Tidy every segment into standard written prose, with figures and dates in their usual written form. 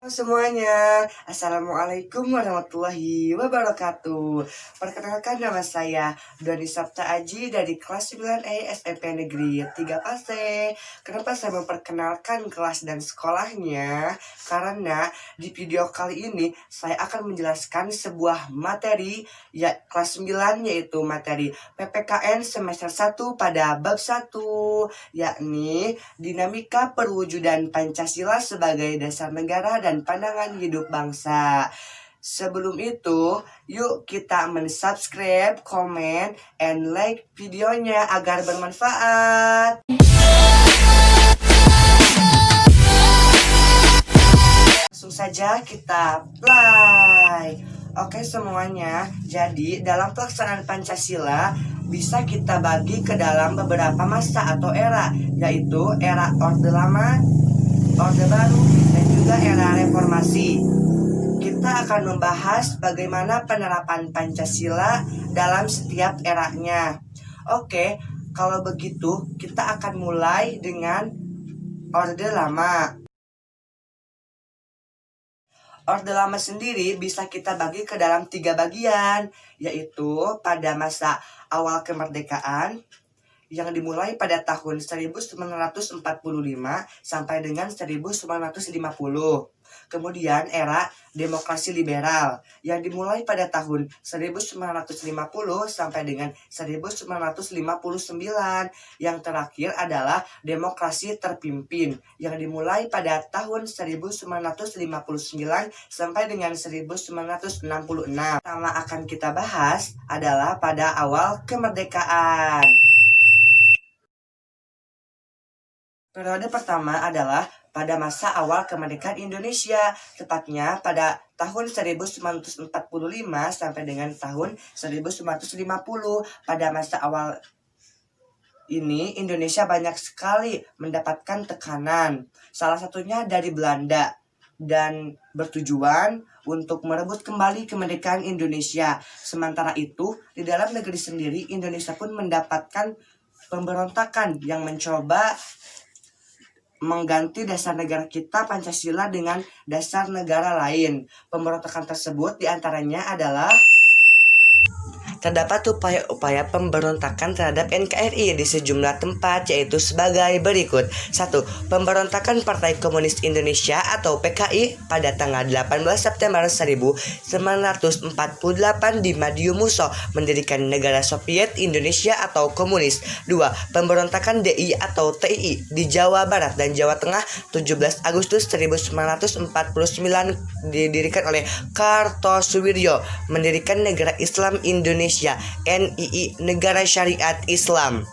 Semuanya, Assalamualaikum warahmatullahi wabarakatuh. Perkenalkan nama saya Doni Sabta Aji dari kelas 9E SMP Negeri 3 Pase. Kenapa saya memperkenalkan kelas dan sekolahnya? Karena di video kali ini saya akan menjelaskan sebuah materi ya kelas 9, yaitu materi PPKN semester 1 pada bab 1, yakni dinamika perwujudan Pancasila sebagai dasar negara dan pandangan hidup bangsa. Sebelum itu, yuk kita mensubscribe, comment, and like videonya agar bermanfaat. Langsung saja kita play. Oke semuanya, jadi dalam pelaksanaan Pancasila bisa kita bagi ke dalam beberapa masa atau era, yaitu era Orde Lama, Orde Baru, dan juga era Reformasi. Kita akan membahas bagaimana penerapan Pancasila dalam setiap eranya. Oke, kalau begitu kita akan mulai dengan Orde Lama. Orde Lama sendiri bisa kita bagi ke dalam 3 bagian, yaitu pada masa awal kemerdekaan yang dimulai pada tahun 1945 sampai dengan 1950. Kemudian era demokrasi liberal yang dimulai pada tahun 1950 sampai dengan 1959. Yang terakhir adalah demokrasi terpimpin yang dimulai pada tahun 1959 sampai dengan 1966. Pertama akan kita bahas adalah pada awal kemerdekaan. Periode pertama adalah pada masa awal kemerdekaan Indonesia, tepatnya pada tahun 1945 sampai dengan tahun 1950. Pada masa awal ini Indonesia banyak sekali mendapatkan tekanan, salah satunya dari Belanda, dan bertujuan untuk merebut kembali kemerdekaan Indonesia. Sementara itu, di dalam negeri sendiri Indonesia pun mendapatkan pemberontakan yang mencoba mengganti dasar negara kita Pancasila dengan dasar negara lain. Pemberontakan tersebut diantaranya adalah terdapat upaya-upaya pemberontakan terhadap NKRI di sejumlah tempat, yaitu sebagai berikut. 1. Pemberontakan Partai Komunis Indonesia atau PKI pada tanggal 18 September 1948 di Madiumuso mendirikan negara Soviet Indonesia atau komunis. 2. Pemberontakan DI atau TII di Jawa Barat dan Jawa Tengah 17 Agustus 1949 didirikan oleh Kartosuwiryo mendirikan negara Islam Indonesia NII, Negara Syariat Islam.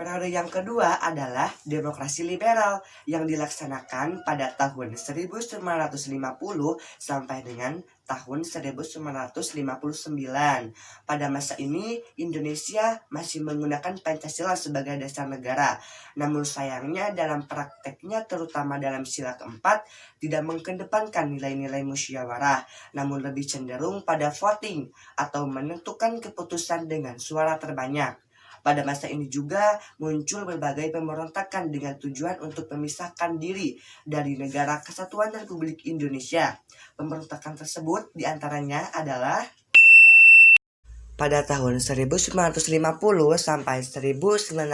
Periode yang kedua adalah demokrasi liberal yang dilaksanakan pada tahun 1950 sampai dengan tahun 1959. Pada masa ini Indonesia masih menggunakan Pancasila sebagai dasar negara. Namun sayangnya dalam prakteknya, terutama dalam sila keempat, tidak mengedepankan nilai-nilai musyawarah, namun lebih cenderung pada voting atau menentukan keputusan dengan suara terbanyak. Pada masa ini juga muncul berbagai pemberontakan dengan tujuan untuk memisahkan diri dari Negara Kesatuan Republik Indonesia. Pemberontakan tersebut diantaranya adalah pada tahun 1950 sampai 1959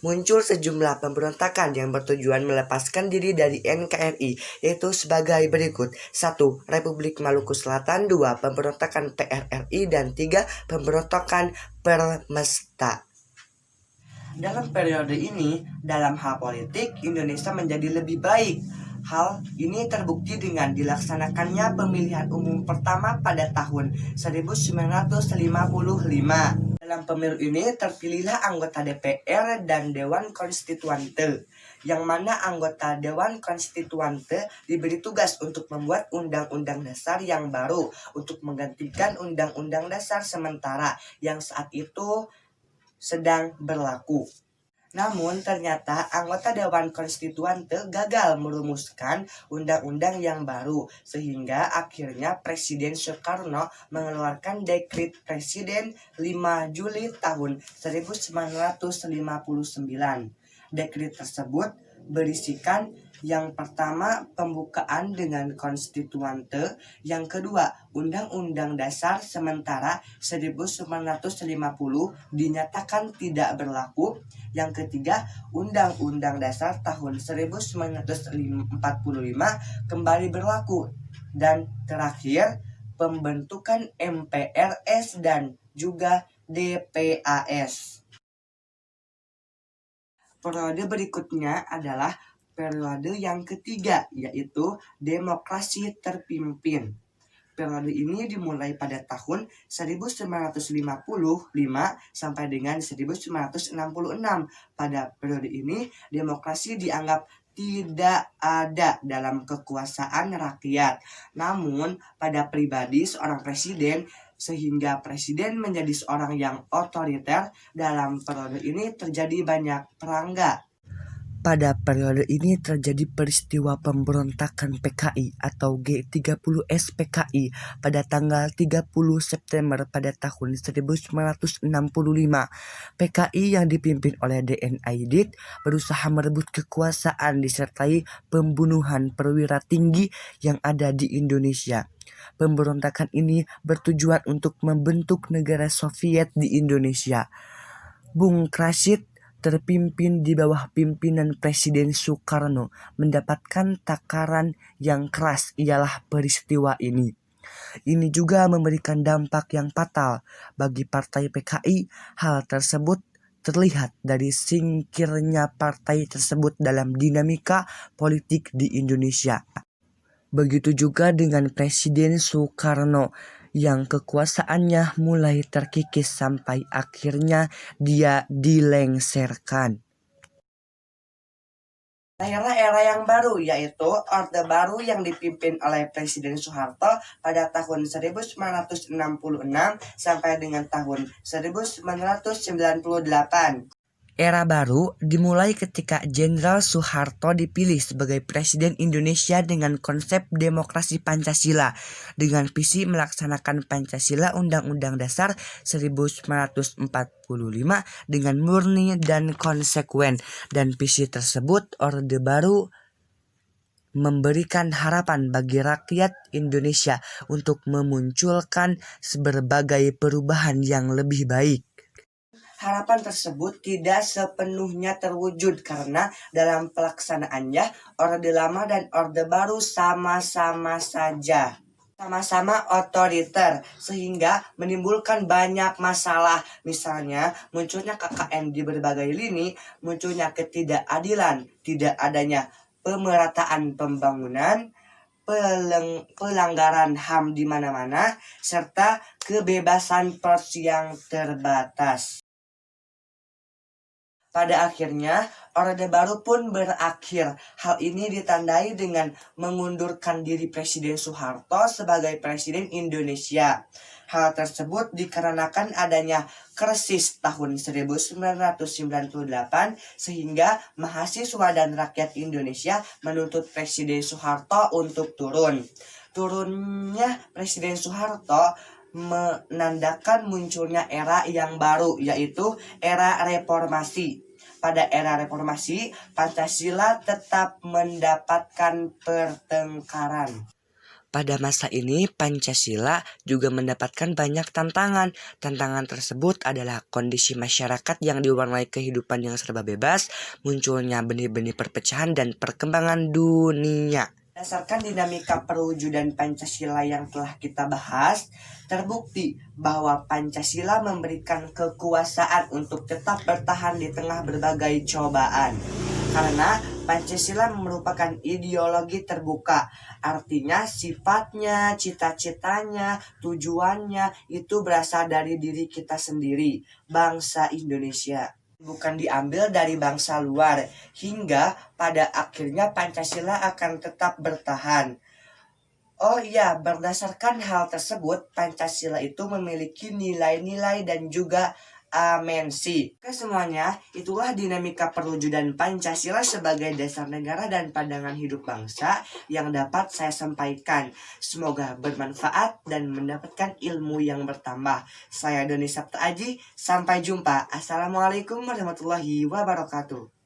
muncul sejumlah pemberontakan yang bertujuan melepaskan diri dari NKRI, yaitu sebagai berikut. 1. Republik Maluku Selatan. 2. Pemberontakan PRRI. Dan 3. Pemberontakan Permesta. Dalam periode ini, dalam hal politik, Indonesia menjadi lebih baik. Hal ini terbukti dengan dilaksanakannya pemilihan umum pertama pada tahun 1955. Dalam pemilu ini terpilihlah anggota DPR dan Dewan Konstituante, yang mana anggota Dewan Konstituante diberi tugas untuk membuat undang-undang dasar yang baru untuk menggantikan undang-undang dasar sementara yang saat itu sedang berlaku. Namun ternyata anggota Dewan Konstituante gagal merumuskan undang-undang yang baru, sehingga akhirnya Presiden Soekarno mengeluarkan Dekret Presiden 5 Juli tahun 1959. Dekret tersebut berisikan Yang pertama, pembukaan dengan konstituante. Yang kedua, Undang-Undang Dasar sementara 1950 dinyatakan tidak berlaku. Yang ketiga, Undang-Undang Dasar tahun 1945 kembali berlaku. Dan terakhir, pembentukan MPRS dan juga DPAS. Periode berikutnya adalah periode yang ketiga, yaitu demokrasi terpimpin. Periode ini dimulai pada tahun 1955 sampai dengan 1966. Pada periode ini, demokrasi dianggap tidak ada dalam kekuasaan rakyat. Namun, pada pribadi seorang presiden, sehingga presiden menjadi seorang yang otoriter. Dalam periode ini terjadi banyak perangga. Pada periode ini terjadi peristiwa pemberontakan PKI atau G30S PKI pada tanggal 30 September pada tahun 1965. PKI yang dipimpin oleh DN Aidit berusaha merebut kekuasaan disertai pembunuhan perwira tinggi yang ada di Indonesia. Pemberontakan ini bertujuan untuk membentuk negara Soviet di Indonesia. Bung Rashid terpimpin di bawah pimpinan Presiden Soekarno mendapatkan takaran yang keras ialah peristiwa ini. Ini juga memberikan dampak yang fatal bagi partai PKI. Hal tersebut terlihat dari singkirnya partai tersebut dalam dinamika politik di Indonesia. Begitu juga dengan Presiden Soekarno yang kekuasaannya mulai terkikis sampai akhirnya dia dilengserkan. Era yang baru yaitu Orde Baru yang dipimpin oleh Presiden Soeharto pada tahun 1966 sampai dengan tahun 1998. Era baru dimulai ketika Jenderal Soeharto dipilih sebagai Presiden Indonesia dengan konsep demokrasi Pancasila, dengan visi melaksanakan Pancasila Undang-Undang Dasar 1945 dengan murni dan konsekuen. Dan visi tersebut Orde Baru memberikan harapan bagi rakyat Indonesia untuk memunculkan berbagai perubahan yang lebih baik. Harapan tersebut tidak sepenuhnya terwujud karena dalam pelaksanaannya Orde Lama dan Orde Baru sama-sama otoriter sehingga menimbulkan banyak masalah. Misalnya munculnya KKN di berbagai lini, munculnya ketidakadilan, tidak adanya pemerataan pembangunan, pelanggaran HAM di mana-mana, serta kebebasan pers yang terbatas. Pada akhirnya, Orde Baru pun berakhir. Hal ini ditandai dengan mengundurkan diri Presiden Soeharto sebagai Presiden Indonesia. Hal tersebut dikarenakan adanya krisis tahun 1998 sehingga mahasiswa dan rakyat Indonesia menuntut Presiden Soeharto untuk turun. Turunnya Presiden Soeharto menandakan munculnya era yang baru, yaitu era reformasi. Pada era reformasi, Pancasila tetap mendapatkan pertengkaran. Pada masa ini, Pancasila juga mendapatkan banyak tantangan. Tantangan tersebut adalah kondisi masyarakat yang diwarnai kehidupan yang serba bebas, munculnya benih-benih perpecahan, dan perkembangan dunia. Berdasarkan dinamika perwujudan Pancasila yang telah kita bahas, terbukti bahwa Pancasila memberikan kekuasaan untuk tetap bertahan di tengah berbagai cobaan. Karena Pancasila merupakan ideologi terbuka, artinya sifatnya, cita-citanya, tujuannya itu berasal dari diri kita sendiri, bangsa Indonesia. Bukan diambil dari bangsa luar, hingga pada akhirnya Pancasila akan tetap bertahan. Oh iya, berdasarkan hal tersebut, Pancasila itu memiliki nilai-nilai dan juga amensi. Oke semuanya, itulah dinamika perwujudan Pancasila sebagai dasar negara dan pandangan hidup bangsa yang dapat saya sampaikan. Semoga bermanfaat dan mendapatkan ilmu yang bertambah. Saya Doni Sabta Aji, sampai jumpa. Assalamualaikum warahmatullahi wabarakatuh.